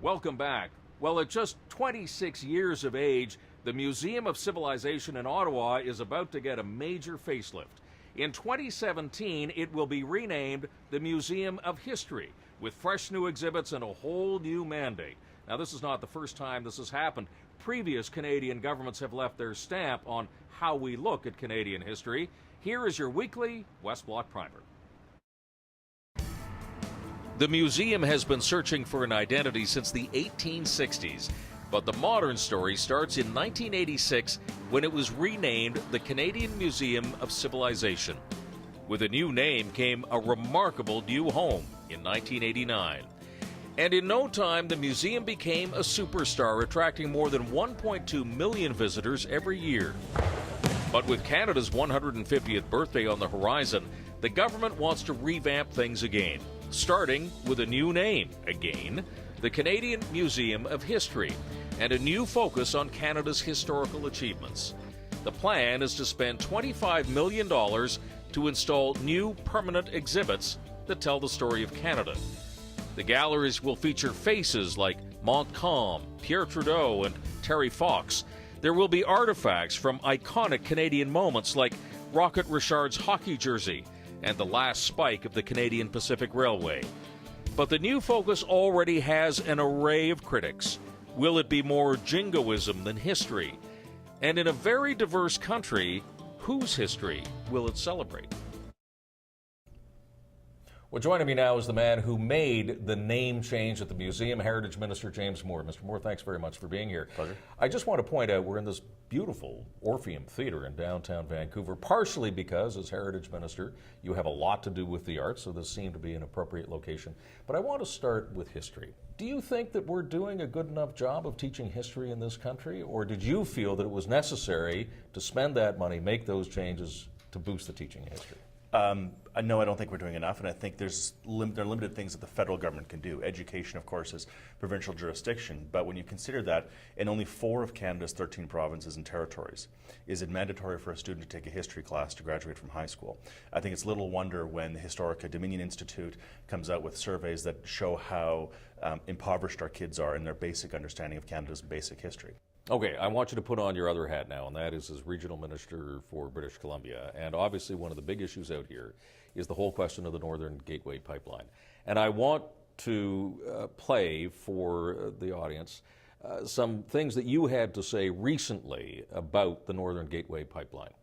Welcome back. Well, at just 26 years of age, the Museum of Civilization in Ottawa is about to get a major facelift. In 2017, it will be renamed the Museum of History, with fresh new exhibits and a whole new mandate. Now, this is not the first time this has happened. Previous Canadian governments have left their stamp on how we look at Canadian history. Here is your weekly West Block Primer. The museum has been searching for an identity since the 1860s, but the modern story starts in 1986 when it was renamed the Canadian Museum of Civilization. With a new name came a remarkable new home in 1989. And in no time, the museum became a superstar, attracting more than 1.2 million visitors every year. But with Canada's 150th birthday on the horizon, the government wants to revamp things again, starting with a new name, again, the Canadian Museum of History, and a new focus on Canada's historical achievements. The plan is to spend $25 million to install new permanent exhibits that tell the story of Canada. The galleries will feature faces like Montcalm, Pierre Trudeau, and Terry Fox. There will be artifacts from iconic Canadian moments like Rocket Richard's hockey jersey and the last spike of the Canadian Pacific Railway. But the new focus already has an array of critics. Will it be more jingoism than history? And in a very diverse country, whose history will it celebrate? Well, joining me now is the man who made the name change at the museum, Heritage Minister James Moore. Mr. Moore, thanks very much for being here. Pleasure. I just want to point out we're in this beautiful Orpheum Theatre in downtown Vancouver, partially because, as Heritage Minister, you have a lot to do with the arts, so this seemed to be an appropriate location. But I want to start with history. Do you think that we're doing a good enough job of teaching history in this country, or did you feel that it was necessary to spend that money, make those changes to boost the teaching of history? No, I don't think we're doing enough, and I think there are limited things that the federal government can do. Education, of course, is provincial jurisdiction, but when you consider that in only 4 of Canada's 13 provinces and territories, is it mandatory for a student to take a history class to graduate from high school? I think it's little wonder when the Historica Dominion Institute comes out with surveys that show how impoverished our kids are in their basic understanding of Canada's basic history. Okay, I want you to put on your other hat now, and that is as Regional Minister for British Columbia. And obviously one of the big issues out here is the whole question of the Northern Gateway Pipeline. And I want to play for the audience some things that you had to say recently about the Northern Gateway Pipeline.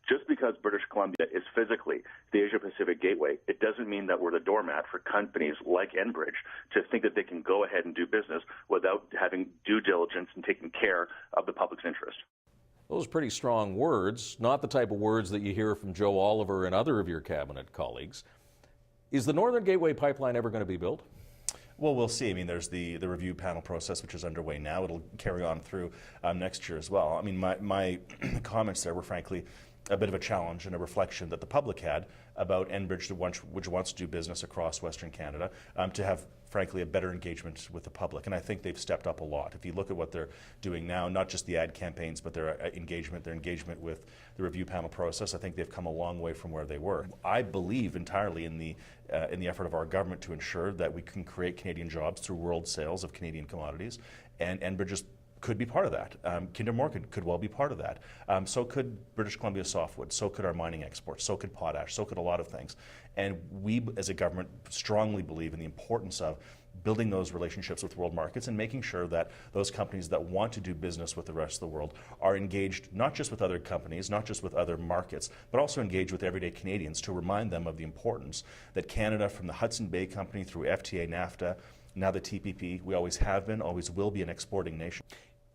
Just because British Columbia is physically the Asia-Pacific gateway, it doesn't mean that we're the doormat for companies like Enbridge to think that they can go ahead and do business without having due diligence and taking care of the public's interest. Those are pretty strong words, not the type of words that you hear from Joe Oliver and other of your cabinet colleagues. Is the Northern Gateway Pipeline ever going to be built? Well, we'll see. I mean, there's the review panel process, which is underway now. It'll carry on through next year as well. I mean, my comments there were frankly a bit of a challenge and a reflection that the public had about Enbridge, which wants to do business across Western Canada, to have, frankly, a better engagement with the public. And I think they've stepped up a lot. If you look at what they're doing now, not just the ad campaigns, but their engagement with the review panel process, I think they've come a long way from where they were. I believe entirely in the effort of our government to ensure that we can create Canadian jobs through world sales of Canadian commodities, and Enbridge could be part of that. Kinder Morgan could well be part of that. So could British Columbia Softwood, so could our mining exports, so could potash, so could a lot of things. And we as a government strongly believe in the importance of building those relationships with world markets and making sure that those companies that want to do business with the rest of the world are engaged not just with other companies, not just with other markets, but also engaged with everyday Canadians to remind them of the importance that Canada, from the Hudson Bay Company through FTA, NAFTA, now the TPP, we always have been, always will be an exporting nation.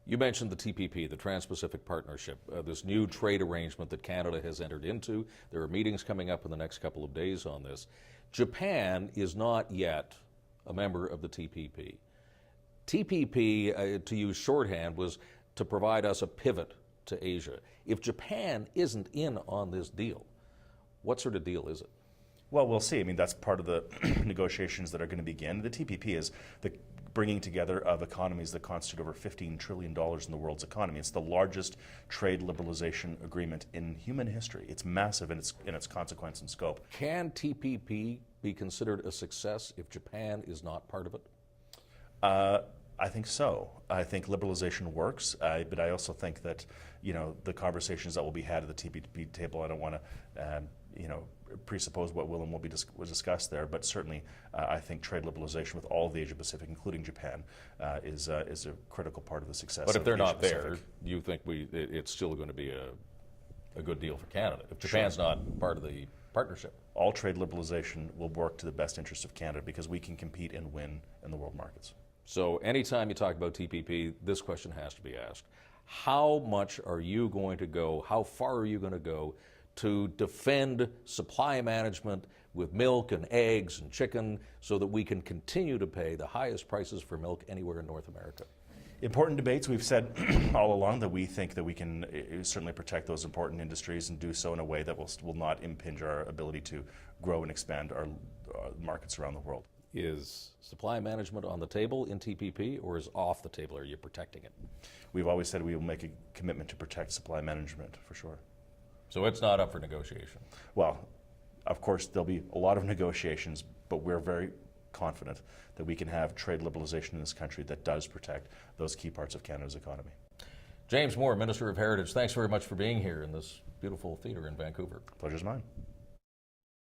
You mentioned the TPP, the Trans-Pacific Partnership, this new trade arrangement that Canada has entered into. There are meetings coming up in the next couple of days on this. Japan is not yet a member of the TPP. TPP, to use shorthand, was to provide us a pivot to Asia. If Japan isn't in on this deal, what sort of deal is it? Well, we'll see. I mean, that's part of the negotiations that are going to begin. The TPP is the bringing together of economies that constitute over $15 trillion in the world's economy. It's the largest trade liberalization agreement in human history. It's massive in its consequence and scope. Can TPP be considered a success if Japan is not part of it? I think so. I think liberalization works, but I also think that, the conversations that will be had at the TPP table, I don't want to, presuppose what will and won't be was discussed there, but certainly I think trade liberalization with all of the Asia Pacific, including Japan, is a critical part of the success. But if of they're Asia not there, Pacific. you think it's still going to be a good deal for Canada if Japan's not part of the partnership? All trade liberalization will work to the best interest of Canada because we can compete and win in the world markets. So anytime you talk about TPP, this question has to be asked. How much are you going to go, how far are you going to go to defend supply management with milk and eggs and chicken so that we can continue to pay the highest prices for milk anywhere in North America? Important debates. We've said all along that we think that we can certainly protect those important industries and do so in a way that will not impinge our ability to grow and expand our markets around the world. Is supply management on the table in TPP or is off the table? Are you protecting it? We've always said we will make a commitment to protect supply management for sure. So it's not up for negotiation? Well, of course, there'll be a lot of negotiations, but we're very confident that we can have trade liberalization in this country that does protect those key parts of Canada's economy. James Moore, Minister of Heritage, thanks very much for being here in this beautiful theater in Vancouver. Pleasure's mine.